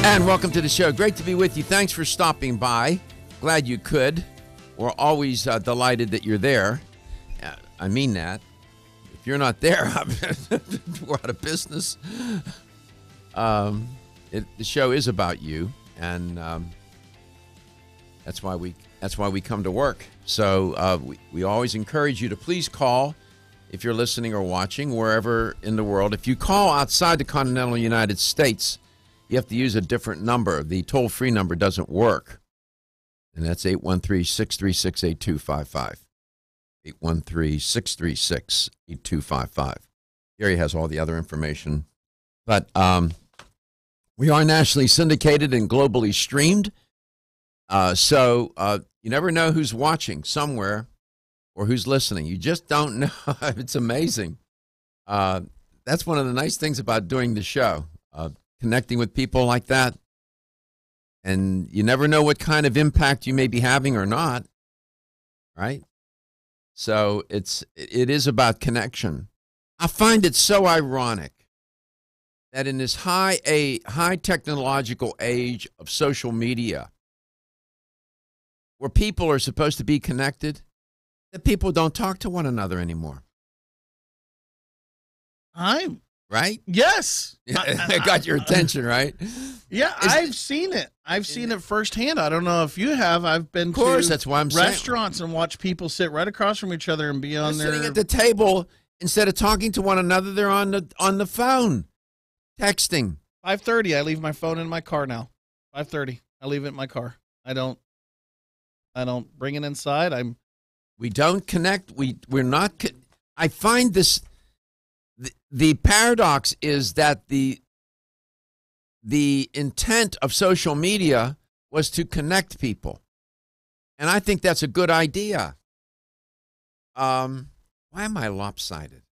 And welcome to the show. Great to be with you. Thanks for stopping by. Glad you could. We're always delighted that you're there. I mean that. If you're not there, we're out of business. The show is about you, and that's why we come to work. So we always encourage you to please call if you're listening or watching wherever in the world. If you call outside the continental United States, you have to use a different number. The toll-free number doesn't work, and that's 813-636-8255. 813-636-8255. Gary has all the other information. But we are nationally syndicated and globally streamed. So you never know who's watching somewhere or who's listening. You just don't know. It's amazing. That's one of the nice things about doing the show, connecting with people like that. And you never know what kind of impact you may be having or not, right? So it is about connection. I find it so ironic that in this high technological age of social media, where people are supposed to be connected, that people don't talk to one another anymore. Right? Yes. I got your attention, right? Yeah, I've seen it. I've seen it firsthand. I don't know if you have. I've been to that's why I'm restaurants and watched people sit right across from each other and be on their sitting at the table. Instead of talking to one another, they're on the phone, texting. 5:30. I leave my phone in my car now. 5:30. I leave it in my car. I don't bring it inside. We don't connect. We're not. I find this. The paradox is that the intent of social media was to connect people, and I think that's a good idea. Why am I lopsided?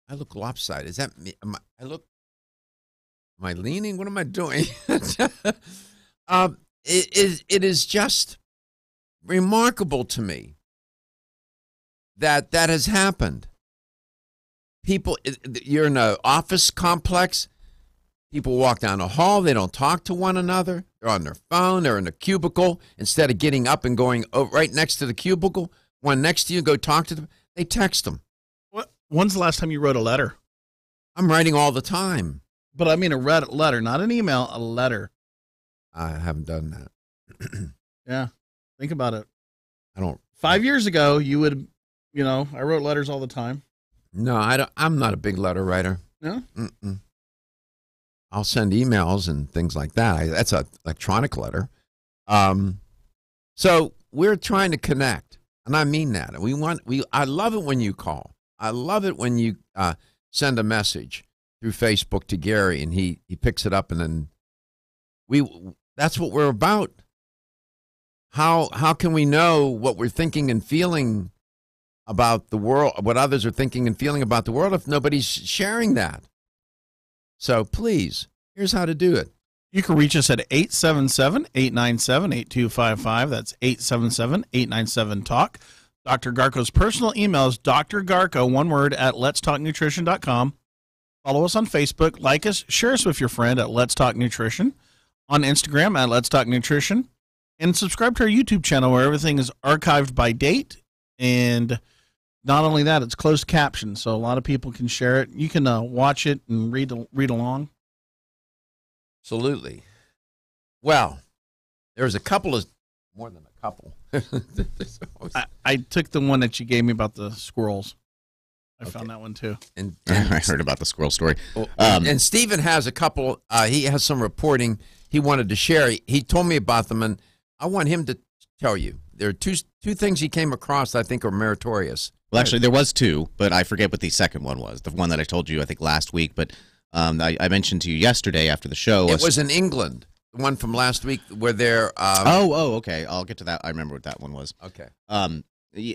I look lopsided. Is that me? Am I leaning? What am I doing? It is just remarkable to me that has happened. People, you're in an office complex. People walk down the hall. They don't talk to one another. They're on their phone. They're in a cubicle. Instead of getting up and going right next to the cubicle, one next to you, go talk to them, they text them. When's the last time you wrote a letter? I'm writing all the time. But I mean a letter, not an email, a letter. I haven't done that. Yeah. Think about it. I don't. 5 years ago, you would, I wrote letters all the time. No, I don't. I'm not a big letter writer. No? Mm-mm. I'll send emails and things like that. That's an electronic letter. So we're trying to connect, and I mean that. I love it when you call. I love it when you send a message through Facebook to Gary, and he picks it up, and then that's what we're about. How can we know what we're thinking and feeling about the world, what others are thinking and feeling about the world, if nobody's sharing that? So please, here's how to do it. You can reach us at 877-897-8255. That's 877-897-TALK. Dr. Garko's personal email is drgarko, one word, at letstalknutrition.com. Follow us on Facebook, like us, share us with your friend at Let's Talk Nutrition, on Instagram at Let's Talk Nutrition, and subscribe to our YouTube channel where everything is archived by date. And not only that, it's closed caption, so a lot of people can share it. You can watch it and read along. Absolutely. Well, there's more than a couple. I took the one that you gave me about the squirrels. I found that one too. And I heard about the squirrel story. And Stephen has a couple. He has some reporting he wanted to share. He told me about them, and I want him to tell you. There are two things he came across that I think are meritorious. Well, actually, there was two, but I forget what the second one was. The one that I told you, I think, last week. But I mentioned to you yesterday after the show. It was in England. The one from last week where they're... okay. I'll get to that. I remember what that one was. Okay.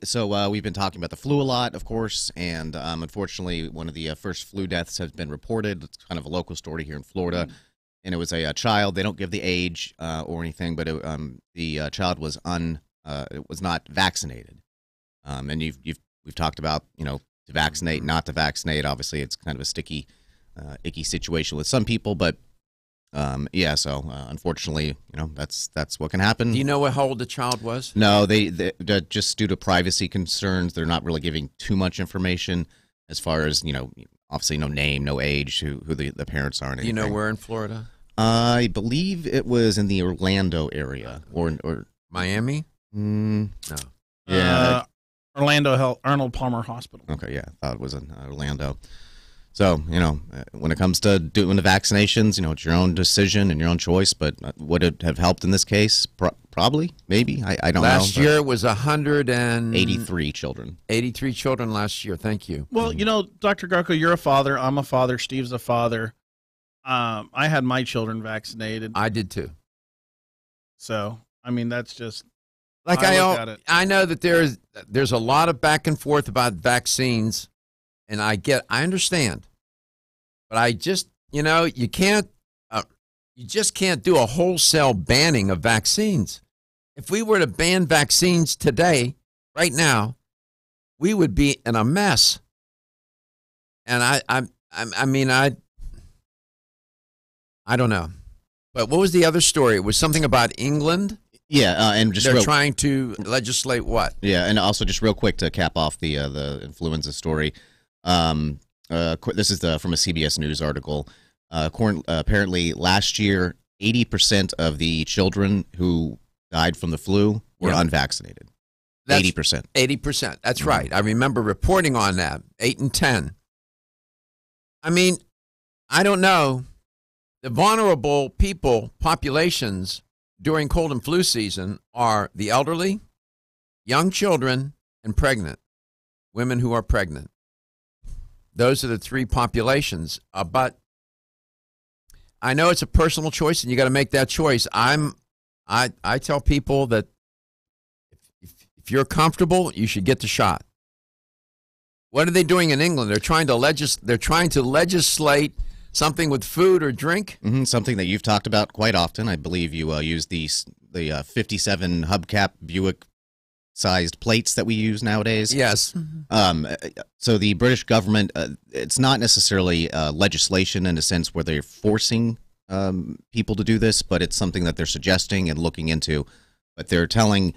So we've been talking about the flu a lot, of course, and unfortunately, one of the first flu deaths has been reported. It's kind of a local story here in Florida, and it was a child. They don't give the age or anything, but the child was not vaccinated. And we've talked about, to vaccinate, not to vaccinate. Obviously, it's kind of a sticky, icky situation with some people, but Yeah, so unfortunately, that's what can happen. Do you know how old the child was? No, they just due to privacy concerns, they're not really giving too much information as far as, obviously no name, no age, who the parents are. Do you know where in Florida? I believe it was in the Orlando area or Miami? No. Yeah. Orlando Arnold Palmer Hospital. Okay, yeah, I thought it was in Orlando. So, when it comes to doing the vaccinations, it's your own decision and your own choice. But would it have helped in this case? Probably, maybe. I don't know. Last year it was 183 children. 83 children last year. Thank you. Well, Dr. Garko, you're a father. I'm a father. Steve's a father. I had my children vaccinated. I did too. So, I mean, that's just like I know that there's a lot of back and forth about vaccines. And I understand, but I just, you just can't do a wholesale banning of vaccines. If we were to ban vaccines today, right now, we would be in a mess. And I don't know. But what was the other story? It was something about England. Yeah, and just they're trying to legislate what? Yeah, and also just real quick to cap off the influenza story. This is from a CBS News article. Apparently, last year, 80% of the children who died from the flu were unvaccinated. 80%. 80%. That's right. I remember reporting on that. 8 and 10. I mean, I don't know. The vulnerable populations during cold and flu season are the elderly, young children, and pregnant. Women who are pregnant. Those are the three populations. But I know it's a personal choice, and you got to make that choice. I tell people that if you're comfortable, you should get the shot. What are they doing in England? They're trying to legislate something with food or drink. Mm-hmm, something that you've talked about quite often. I believe you use the 57 hubcap Buick sized plates that we use nowadays. Yes. So the British government, it's not necessarily legislation in a sense where they're forcing people to do this, but it's something that they're suggesting and looking into. But they're telling,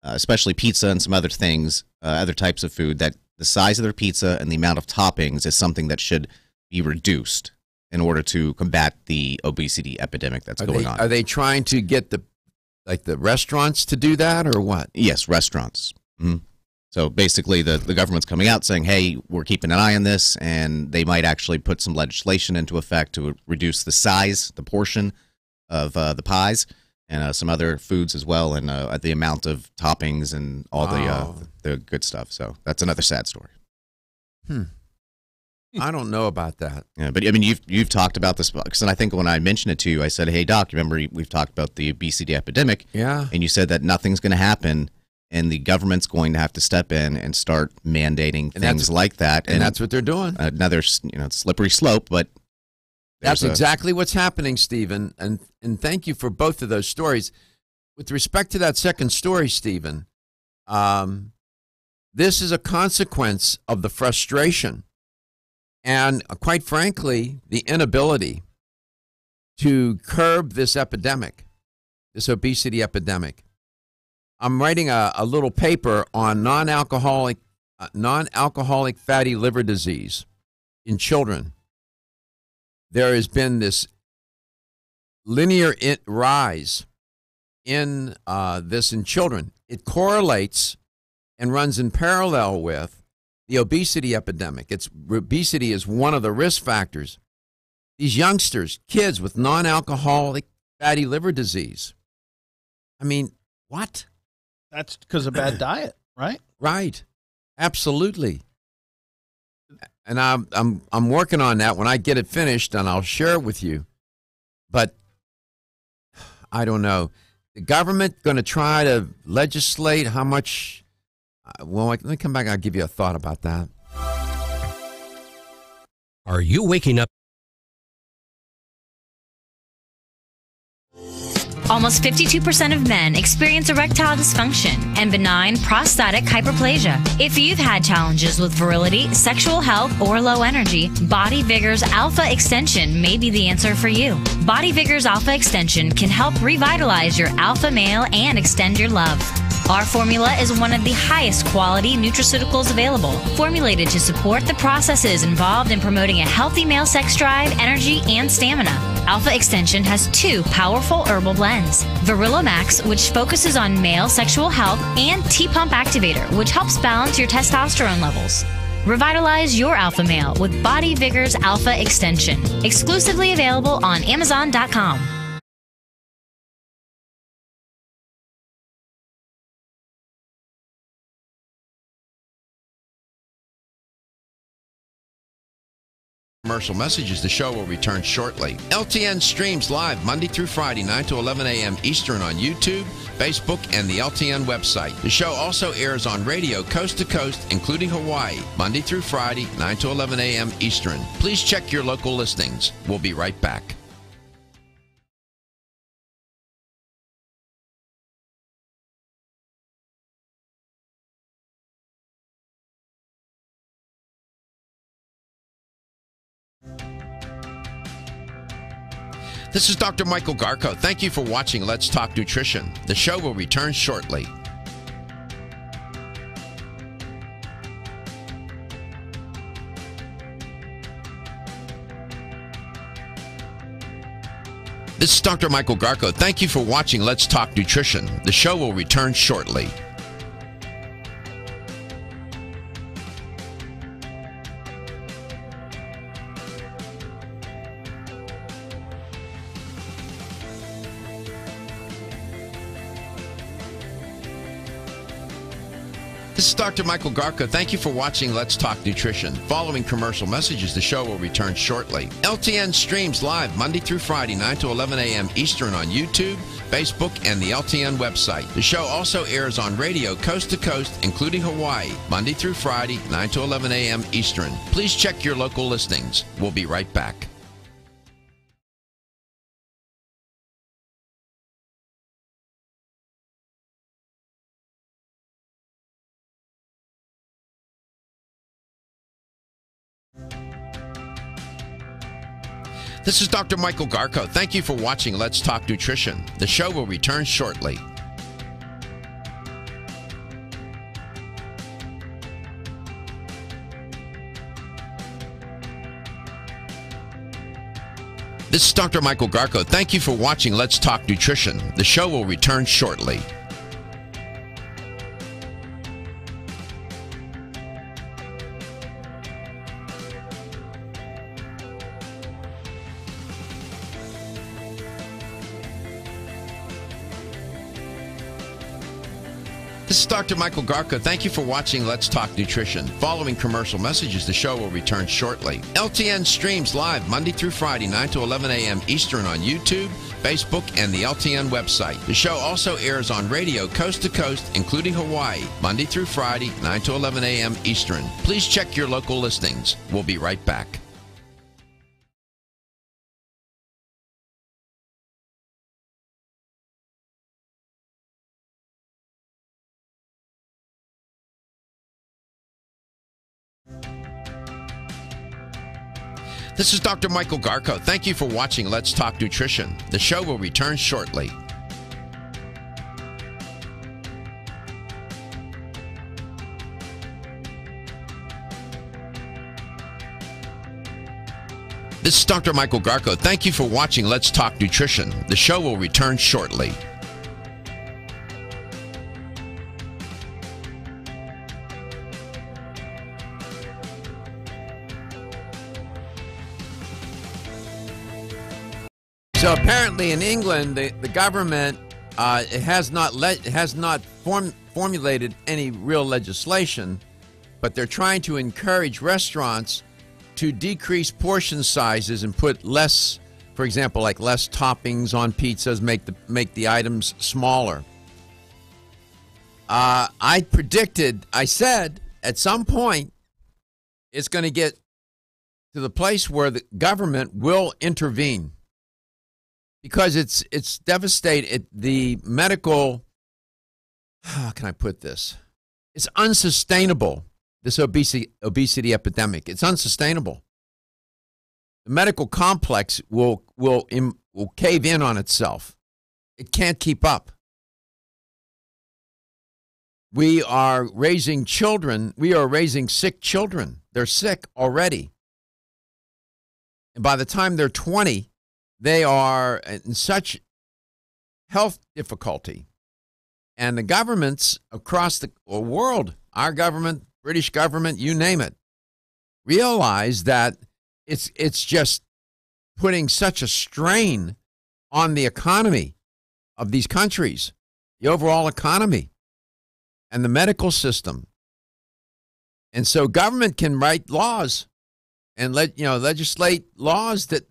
especially pizza and some other things, other types of food, that the size of their pizza and the amount of toppings is something that should be reduced in order to combat the obesity epidemic that's going on. Are they trying to get the restaurants to do that or what? Yes, restaurants. Mm-hmm. So basically the government's coming out saying, hey, we're keeping an eye on this, and they might actually put some legislation into effect to reduce the size, the portion of the pies and some other foods as well, and the amount of toppings and all the good stuff. So that's another sad story. I don't know about that. Yeah, but I mean, you've talked about this, because I think when I mentioned it to you, I said, "Hey, Doc, you remember we've talked about the obesity epidemic?" Yeah. And you said that nothing's going to happen, and the government's going to have to step in and start mandating things like that. And that's what they're doing. Another, slippery slope, but that's exactly what's happening, Stephen. And thank you for both of those stories. With respect to that second story, Stephen, this is a consequence of the frustration and, quite frankly, the inability to curb this epidemic, this obesity epidemic. I'm writing a little paper on non-alcoholic fatty liver disease in children. There has been this linear rise in this in children. It correlates and runs in parallel with the obesity epidemic. Obesity is one of the risk factors. These youngsters, kids with non-alcoholic fatty liver disease. I mean, what? That's because of bad diet, right? Right. Absolutely. And I'm working on that. When I get it finished, and I'll share it with you. But I don't know. The government going to try to legislate how much? Well, let me come back. I'll give you a thought about that. Are you waking up? Almost 52% of men experience erectile dysfunction and benign prostatic hyperplasia. If you've had challenges with virility, sexual health, or low energy, Body Vigor's Alpha Extension may be the answer for you. Body Vigor's Alpha Extension can help revitalize your alpha male and extend your love. Our formula is one of the highest quality nutraceuticals available, formulated to support the processes involved in promoting a healthy male sex drive, energy, and stamina. Alpha Extension has 2 powerful herbal blends: Virilomax, which focuses on male sexual health, and T-Pump Activator, which helps balance your testosterone levels. Revitalize your alpha male with Body Vigor's Alpha Extension. Exclusively available on Amazon.com. Commercial messages. The show will return shortly. LTN streams live Monday through Friday, 9 to 11 a.m. Eastern on YouTube, Facebook, and the LTN website. The show also airs on radio coast to coast, including Hawaii, Monday through Friday, 9 to 11 a.m. Eastern. Please check your local listings. We'll be right back. This is Dr. Michael Garko. Thank you for watching Let's Talk Nutrition. The show will return shortly. This is Dr. Michael Garko. Thank you for watching Let's Talk Nutrition. The show will return shortly. This is Dr. Michael Garko. Thank you for watching Let's Talk Nutrition. Following commercial messages, the show will return shortly. LTN streams live Monday through Friday, 9 to 11 a.m. Eastern on YouTube, Facebook, and the LTN website. The show also airs on radio coast to coast, including Hawaii, Monday through Friday, 9 to 11 a.m. Eastern. Please check your local listings. We'll be right back. This is Dr. Michael Garko. Thank you for watching Let's Talk Nutrition. The show will return shortly. This is Dr. Michael Garko. Thank you for watching Let's Talk Nutrition. The show will return shortly. This is Dr. Michael Garko. Thank you for watching Let's Talk Nutrition. Following commercial messages, the show will return shortly. LTN streams live Monday through Friday, 9 to 11 a.m. Eastern on YouTube, Facebook, and the LTN website. The show also airs on radio coast to coast, including Hawaii, Monday through Friday, 9 to 11 a.m. Eastern. Please check your local listings. We'll be right back. This is Dr. Michael Garko. Thank you for watching Let's Talk Nutrition. The show will return shortly. This is Dr. Michael Garko. Thank you for watching Let's Talk Nutrition. The show will return shortly. So apparently in England, the government has not formulated any real legislation, but they're trying to encourage restaurants to decrease portion sizes and put less, for example, like less toppings on pizzas, make the items smaller. I said at some point it's going to get to the place where the government will intervene. because it's devastated. The medical, how can I put this? It's unsustainable. This obesity epidemic. It's unsustainable. The medical complex will cave in on itself. It can't keep up. We are raising children. We are raising sick children. They're sick already. And by the time they're 20, they are in such health difficulty. And the governments across the world, our government, British government, you name it, realize that it's just putting such a strain on the economy of these countries, the overall economy, and the medical system. And so government can write laws and legislate laws it's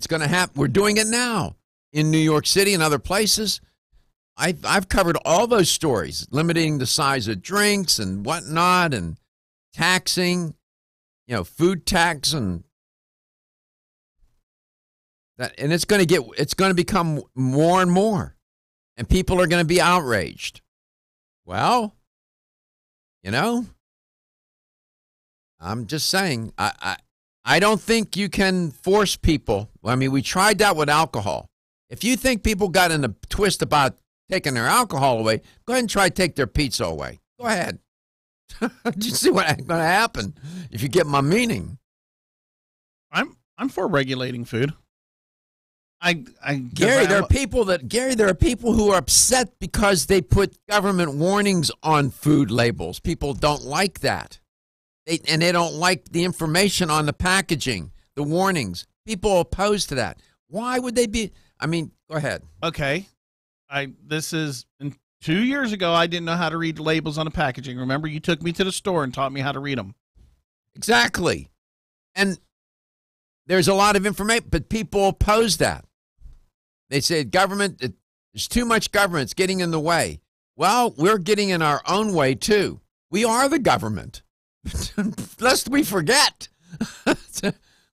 gonna happen. We're doing it now in New York City and other places. I've covered all those stories, limiting the size of drinks and whatnot, and taxing, food tax and that, and it's going to become more and more, and people are going to be outraged. Well, I'm just saying, I don't think you can force people. I mean, we tried that with alcohol. If you think people got in a twist about taking their alcohol away, go ahead and try to take their pizza away. Go ahead. You see what's going to happen if you get my meaning. I'm for regulating food. Gary, there are people who are upset because they put government warnings on food labels. People don't like that. They don't like the information on the packaging, the warnings. People are opposed to that. Why would they be? I mean, go ahead. Okay. 2 years ago, I didn't know how to read labels on the packaging. Remember, you took me to the store and taught me how to read them. Exactly. And there's a lot of information, but people oppose that. They say there's too much government. It's getting in the way. Well, we're getting in our own way, too. We are the government. Lest we forget.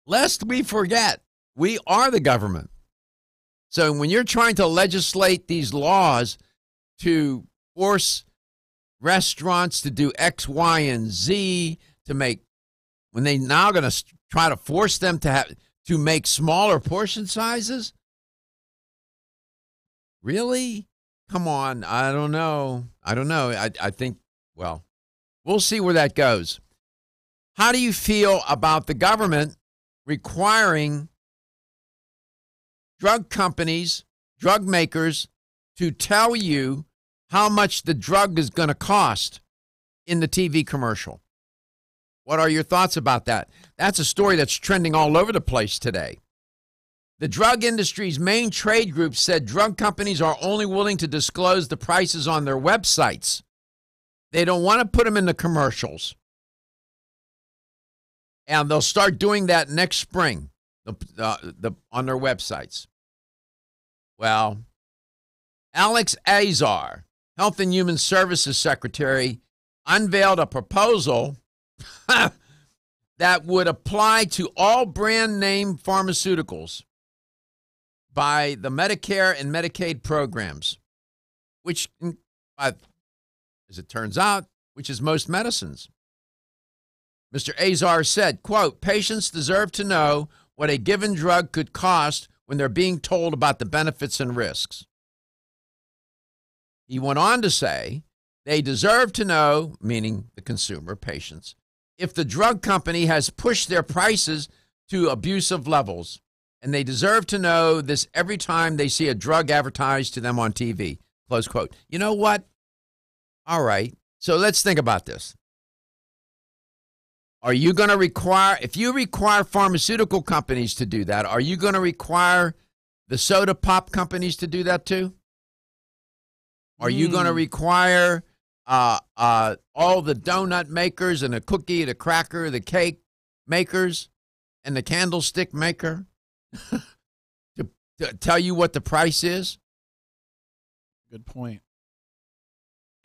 Lest we forget. We are the government. So when you're trying to legislate these laws to force restaurants to do X, Y, and Z when they now going to try to force them to make smaller portion sizes? Really? Come on. I don't know. I think, well, we'll see where that goes. How do you feel about the government requiring drug companies, drug makers, to tell you how much the drug is going to cost in the TV commercial? What are your thoughts about that? That's a story that's trending all over the place today. The drug industry's main trade group said drug companies are only willing to disclose the prices on their websites. They don't want to put them in the commercials. And they'll start doing that next spring on their websites. Well, Alex Azar, Health and Human Services Secretary, unveiled a proposal that would apply to all brand name pharmaceuticals by the Medicare and Medicaid programs, which, as it turns out, which is most medicines. Mr. Azar said, quote, patients deserve to know what a given drug could cost when they're being told about the benefits and risks. He went on to say, they deserve to know, meaning the consumer, patients, if the drug company has pushed their prices to abusive levels. And they deserve to know this every time they see a drug advertised to them on TV, close quote. You know what? All right. So let's think about this. Are you going to require, if you require pharmaceutical companies to do that, are you going to require the soda pop companies to do that too? Are you going to require all the donut makers and the cookie, the cracker, the cake makers, and the candlestick maker to tell you what the price is? Good point.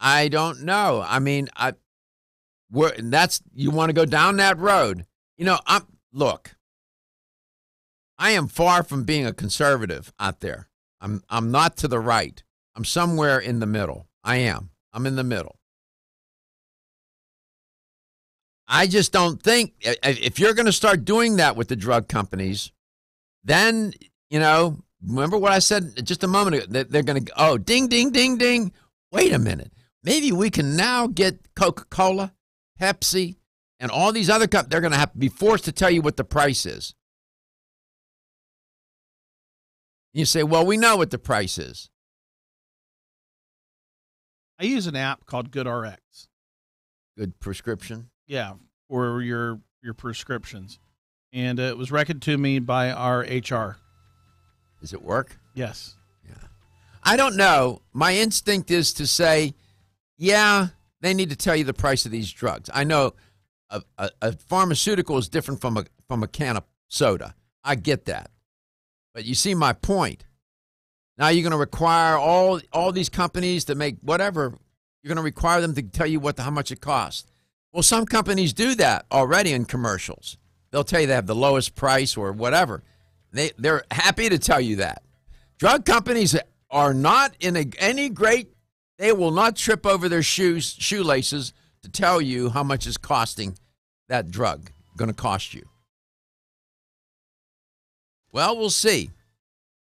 I don't know. I mean, you want to go down that road. Look, I am far from being a conservative out there. I'm not to the right. I'm somewhere in the middle. I'm in the middle. I just don't think if you're going to start doing that with the drug companies, then, remember what I said just a moment ago? They're going to go, ding, ding, ding, ding. Wait a minute. Maybe we can now get Coca-Cola, Pepsi, and all these other companies. They're going to have to be forced to tell you what the price is. You say, well, we know what the price is. I use an app called GoodRx. Good prescription. Yeah, for your prescriptions. And it was recommended to me by our HR. Does it work? Yes. Yeah. I don't know. My instinct is to say, yeah, they need to tell you the price of these drugs. I know a pharmaceutical is different from a can of soda. I get that. But you see my point. Now you're going to require all these companies to make whatever. You're going to require them to tell you how much it costs. Well, some companies do that already in commercials. They'll tell you they have the lowest price or whatever. They're happy to tell you that. Drug companies are not in any great. They will not trip over their shoelaces to tell you how much is costing that drug going to cost you. Well, we'll see.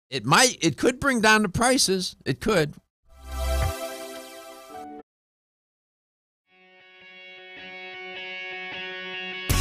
It could bring down the prices. It could.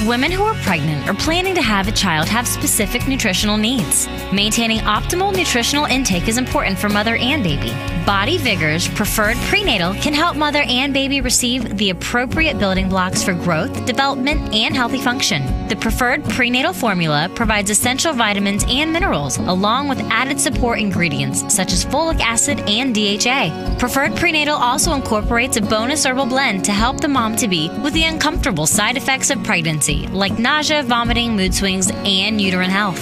Women who are pregnant or planning to have a child have specific nutritional needs. Maintaining optimal nutritional intake is important for mother and baby. Body Vigor's Preferred Prenatal can help mother and baby receive the appropriate building blocks for growth, development, and healthy function. The Preferred Prenatal formula provides essential vitamins and minerals, along with added support ingredients such as folic acid and DHA. Preferred Prenatal also incorporates a bonus herbal blend to help the mom-to-be with the uncomfortable side effects of pregnancy, like nausea, vomiting, mood swings, and uterine health.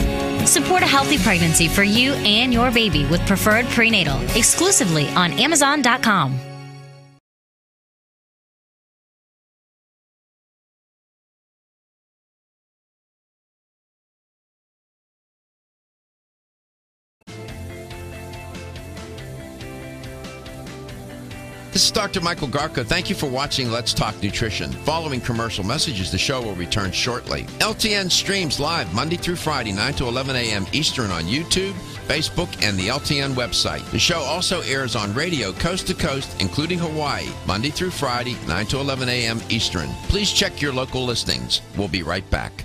Support a healthy pregnancy for you and your baby with Preferred Prenatal, exclusively on Amazon.com. This is Dr. Michael Garko. Thank you for watching Let's Talk Nutrition. Following commercial messages, the show will return shortly. LTN streams live Monday through Friday, 9 to 11 a.m. Eastern on YouTube, Facebook, and the LTN website. The show also airs on radio coast to coast, including Hawaii, Monday through Friday, 9 to 11 a.m. Eastern. Please check your local listings. We'll be right back.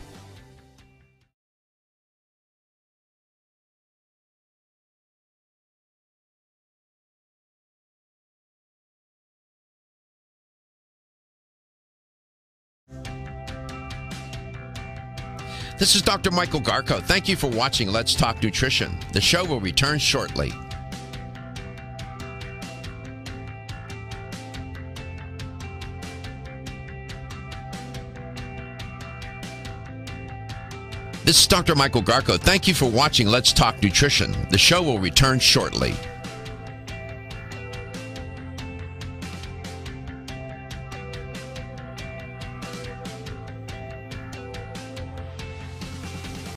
This is Dr. Michael Garko. Thank you for watching Let's Talk Nutrition. The show will return shortly. This is Dr. Michael Garko. Thank you for watching Let's Talk Nutrition. The show will return shortly.